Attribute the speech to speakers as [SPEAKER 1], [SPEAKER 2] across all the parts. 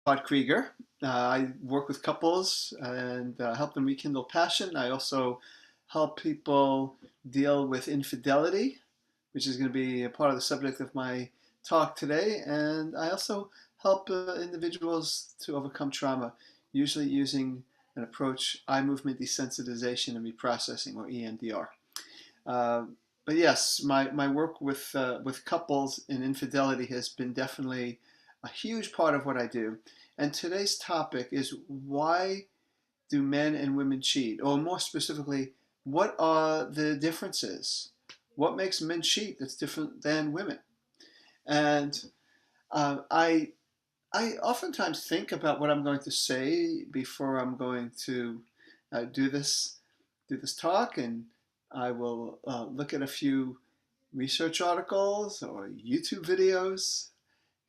[SPEAKER 1] Todd Creager. I work with couples and help them rekindle passion. I also help people deal with infidelity, which is going to be a part of the subject of my talk today. And I also help individuals to overcome trauma, usually using an approach, eye movement desensitization and reprocessing, or EMDR. Uh, but yes, my work with couples in infidelity has been definitely a huge part of what I do. And today's topic is, why do men and women cheat? Or more specifically, what are the differences? What makes men cheat that's different than women? And uh, I I oftentimes think about what I'm going to say before I'm going to do this talk, and I will look at a few research articles or YouTube videos,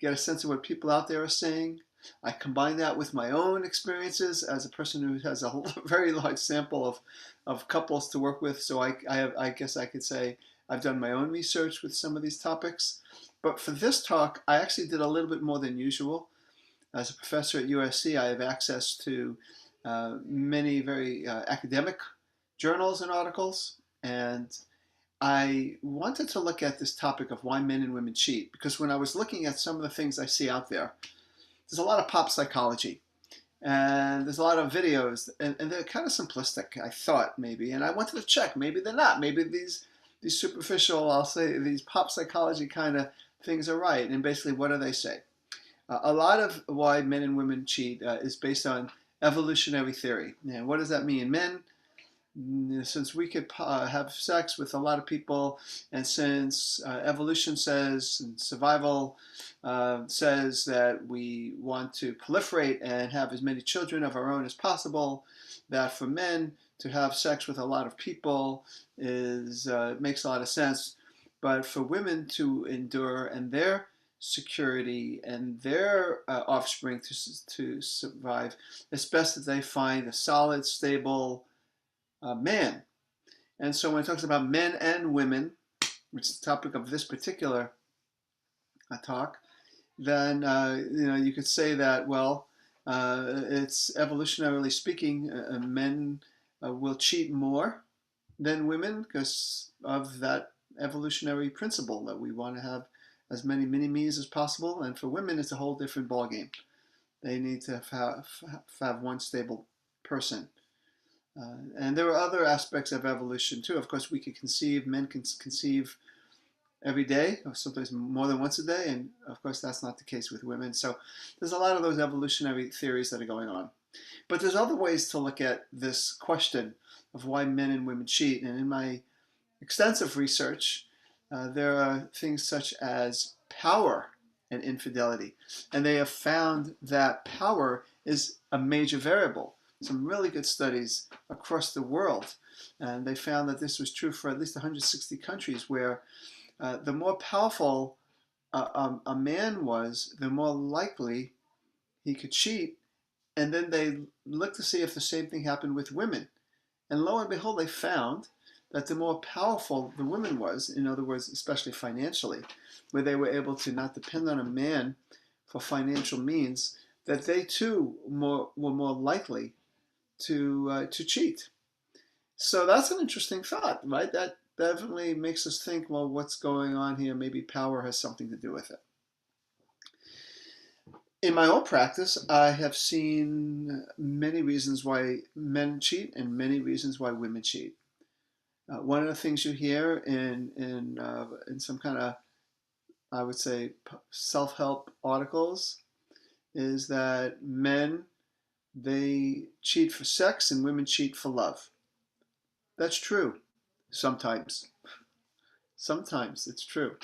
[SPEAKER 1] get a sense of what people out there are saying. I combine that with my own experiences as a person who has a very large sample of couples to work with. So I guess I could say I've done my own research with some of these topics. But for this talk, I actually did a little bit more than usual. As a professor at USC, I have access to many very academic journals and articles, and I wanted to look at this topic of why men and women cheat, because when I was looking at some of the things I see out there, there's a lot of pop psychology, and there's a lot of videos, and they're kind of simplistic, I thought, maybe, and I wanted to check. Maybe they're not. Maybe these superficial, I'll say, these pop psychology kind of things are right, and basically, what do they say? A lot of why men and women cheat is based on evolutionary theory. And what does that mean? Men, since we could have sex with a lot of people, and since evolution says, and survival says that we want to proliferate and have as many children of our own as possible, that for men to have sex with a lot of people makes a lot of sense. But for women to endure and their security and their offspring to survive, it's best that they find a solid, stable man. And so when it talks about men and women, which is the topic of this particular talk, then you could say that, well, it's evolutionarily speaking, men will cheat more than women because of that evolutionary principle that we want to have as many mini-me's as possible. And for women, it's a whole different ballgame. They need to have one stable person. And there are other aspects of evolution too. Of course, men can conceive every day, or sometimes more than once a day, and of course that's not the case with women. So there's a lot of those evolutionary theories that are going on. But there's other ways to look at this question of why men and women cheat. And in my extensive research, there are things such as power and infidelity. And they have found that power is a major variable. Some really good studies across the world. And they found that this was true for at least 160 countries, where the more powerful a man was, the more likely he could cheat. And then they looked to see if the same thing happened with women. And lo and behold, they found that the more powerful the woman was, in other words, especially financially, where they were able to not depend on a man for financial means, that they too were more likely to cheat. So that's an interesting thought, right? That definitely makes us think, well, what's going on here? Maybe power has something to do with it. In my own practice, I have seen many reasons why men cheat and many reasons why women cheat. One of the things you hear in some kind of, I would say, self-help articles is that men, they cheat for sex and women cheat for love. That's true. Sometimes. Sometimes it's true,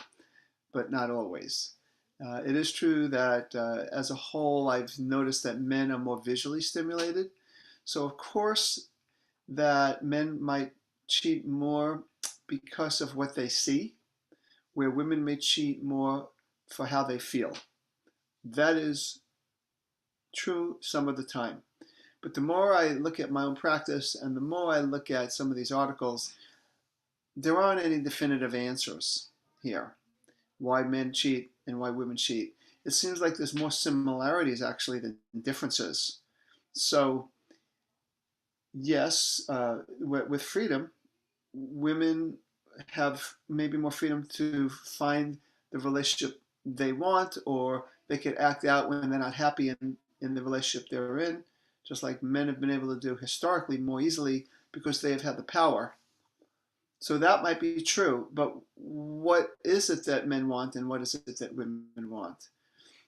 [SPEAKER 1] but not always. It is true that as a whole, I've noticed that men are more visually stimulated. So of course that men might cheat more because of what they see, where women may cheat more for how they feel. That is true some of the time. But the more I look at my own practice and the more I look at some of these articles, there aren't any definitive answers here why men cheat and why women cheat. it seems like there's more similarities actually than differences. So yes, with freedom, women have maybe more freedom to find the relationship they want, or they could act out when they're not happy in the relationship they're in, just like men have been able to do historically more easily because they have had the power. So that might be true, but what is it that men want and what is it that women want?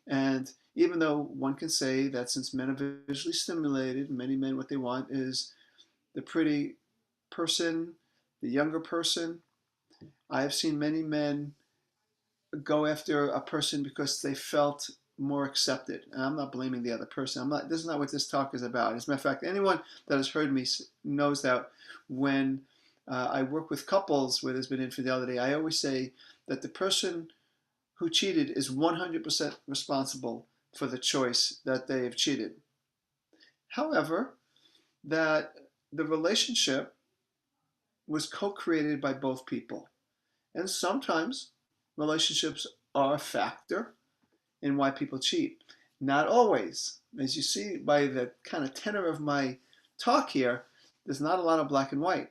[SPEAKER 1] And even though one can say that since men are visually stimulated, many men, what they want is the pretty person, the younger person. I have seen many men go after a person because they felt more accepted. And I'm not blaming the other person. I'm not. This is not what this talk is about. As a matter of fact, anyone that has heard me knows that when I work with couples where there's been infidelity, I always say that the person who cheated is 100% responsible for the choice that they have cheated. However, that the relationship was co-created by both people. And sometimes relationships are a factor in why people cheat. Not always. As you see by the kind of tenor of my talk here, there's not a lot of black and white.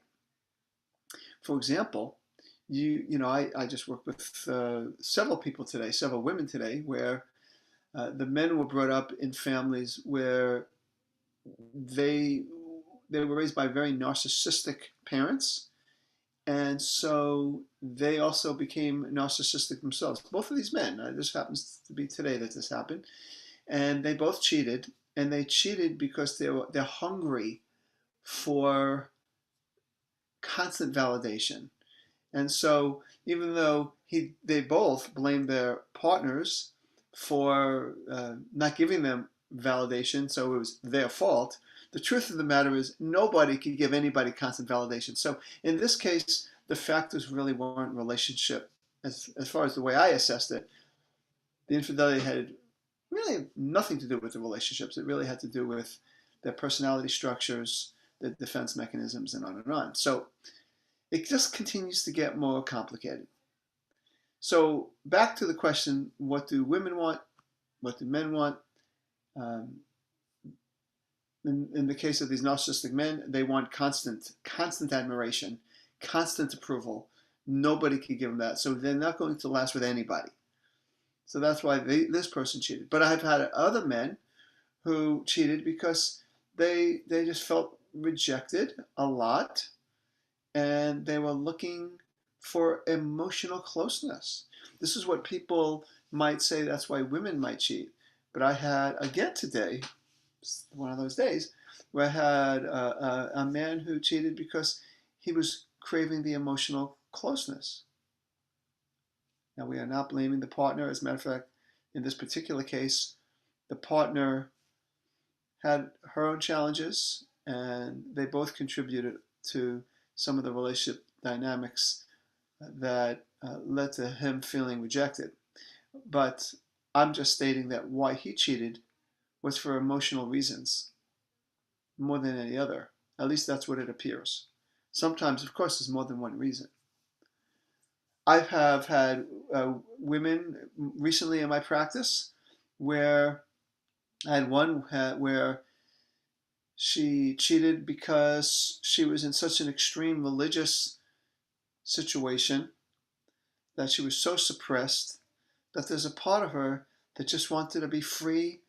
[SPEAKER 1] For example, I just worked with several people today, several women today, where the men were brought up in families where they they were raised by very narcissistic parents, and so they also became narcissistic themselves. Both of these men, this happens to be today that this happened, and they both cheated, and they cheated because they're hungry for constant validation. And so even though they both blamed their partners for not giving them validation, so it was their fault, the truth of the matter is nobody could give anybody constant validation. So in this case, the factors really weren't relationship. As far as the way I assessed it, the infidelity had really nothing to do with the relationships. It really had to do with their personality structures, the defense mechanisms, and on and on. So it just continues to get more complicated. So back to the question, what do women want? What do men want? Um, in the case of these narcissistic men, they want constant admiration, constant approval. Nobody can give them that. So they're not going to last with anybody. So that's why this person cheated. But I've had other men who cheated because they just felt rejected a lot, and they were looking for emotional closeness. This is what people might say that's why women might cheat. But I had, again today, one of those days, where I had a man who cheated because he was craving the emotional closeness. Now, we are not blaming the partner. As a matter of fact, in this particular case, the partner had her own challenges, and they both contributed to some of the relationship dynamics that led to him feeling rejected. But I'm just stating that why he cheated was for emotional reasons more than any other. At least that's what it appears. Sometimes, of course, there's more than one reason. I have had women recently in my practice where I had one where she cheated because she was in such an extreme religious situation that she was so suppressed that there's a part of her that just wanted to be free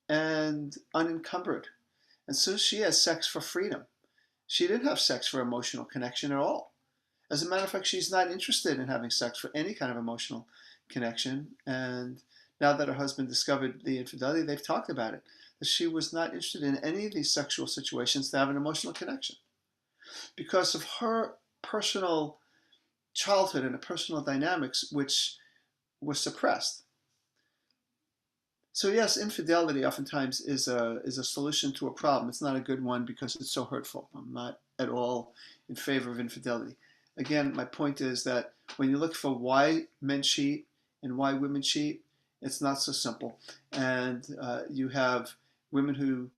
[SPEAKER 1] and unencumbered. And so she has sex for freedom. She didn't have sex for emotional connection at all. As a matter of fact, she's not interested in having sex for any kind of emotional connection. And now that her husband discovered the infidelity, they've talked about it. That she was not interested in any of these sexual situations to have an emotional connection because of her personal childhood and the personal dynamics which were suppressed. So yes, infidelity oftentimes is a solution to a problem. It's not a good one because it's so hurtful. I'm not at all in favor of infidelity. Again, my point is that when you look for why men cheat and why women cheat, it's not so simple. And you have women who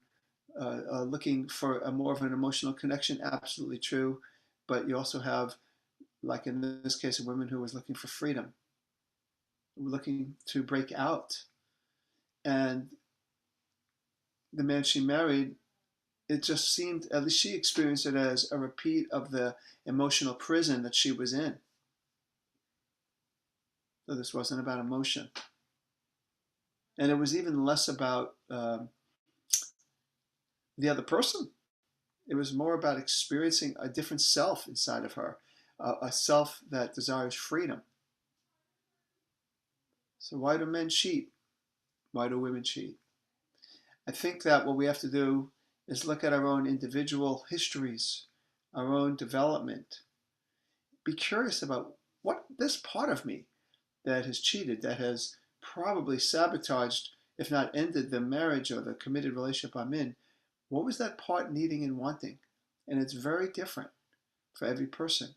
[SPEAKER 1] are looking for a more of an emotional connection, absolutely true. But you also have, like in this case, a woman who was looking for freedom, looking to break out. And the man she married, it just seemed, at least she experienced it as a repeat of the emotional prison that she was in. So this wasn't about emotion. And it was even less about the other person. It was more about experiencing a different self inside of her, a self that desires freedom. So why do men cheat? Why do women cheat? I think that what we have to do is look at our own individual histories, our own development. Be curious about what this part of me that has cheated, that has probably sabotaged, if not ended, the marriage or the committed relationship I'm in. What was that part needing and wanting? And it's very different for every person.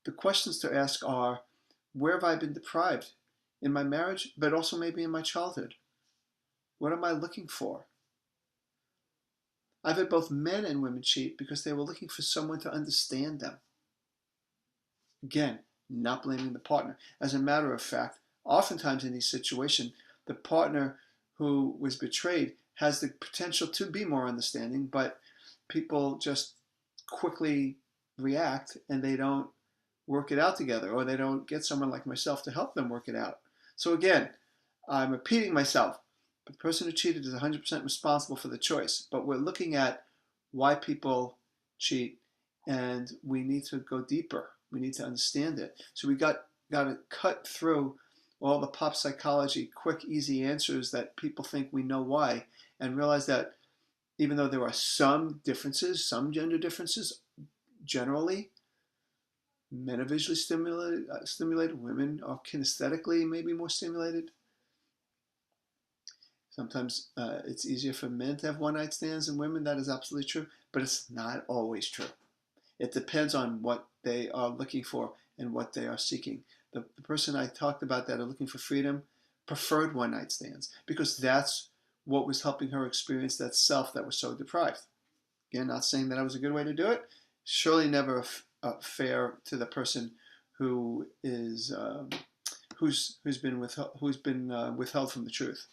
[SPEAKER 1] The questions to ask are, where have I been deprived in my marriage, but also maybe in my childhood? What am I looking for? I've had both men and women cheat because they were looking for someone to understand them. Again, not blaming the partner. As a matter of fact, oftentimes in these situations, the partner who was betrayed has the potential to be more understanding, but people just quickly react and they don't work it out together, or they don't get someone like myself to help them work it out. So again, I'm repeating myself, but the person who cheated is 100% responsible for the choice. But we're looking at why people cheat, and we need to go deeper. We need to understand it. So we got to cut through all the pop psychology, quick, easy answers that people think we know why, and realize that even though there are some differences, some gender differences, generally, men are visually stimulated, women are kinesthetically maybe more stimulated. Sometimes it's easier for men to have one-night stands than women. That is absolutely true, but it's not always true. It depends on what they are looking for and what they are seeking. The person I talked about that are looking for freedom preferred one-night stands because that's what was helping her experience that self that was so deprived. Again, not saying that was a good way to do it. Surely never fair to the person who is who's been withheld from the truth.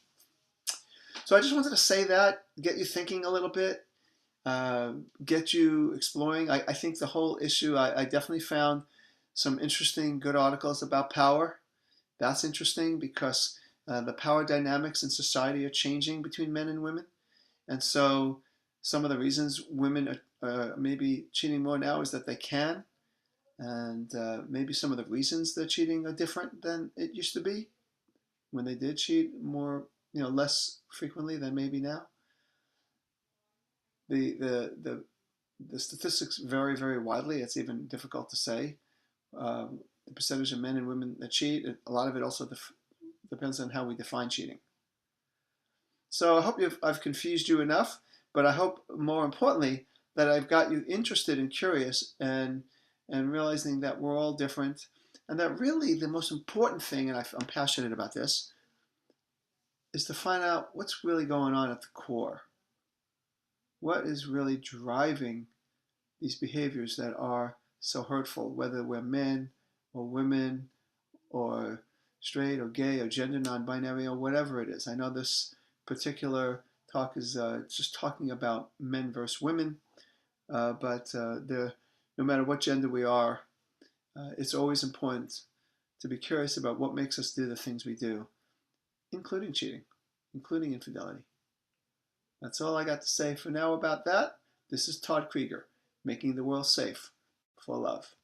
[SPEAKER 1] So I just wanted to say that, get you thinking a little bit, get you exploring. I think the whole issue, I definitely found some interesting, good articles about power. That's interesting because the power dynamics in society are changing between men and women. And so some of the reasons women are maybe cheating more now is that they can. And maybe some of the reasons they're cheating are different than it used to be when they did cheat more, less frequently than maybe now. The statistics vary very widely. It's even difficult to say the percentage of men and women that cheat. A lot of it also depends on how we define cheating. So I hope I've confused you enough, but I hope more importantly that I've got you interested and curious and realizing that we're all different, and that really the most important thing, and I'm passionate about this, is to find out what's really going on at the core. What is really driving these behaviors that are so hurtful, whether we're men or women or straight or gay or gender non-binary or whatever it is. I know this particular talk is just talking about men versus women, but no matter what gender we are, it's always important to be curious about what makes us do the things we do, including cheating, including infidelity. That's all I got to say for now about that. This is Todd Creager, making the world safe for love.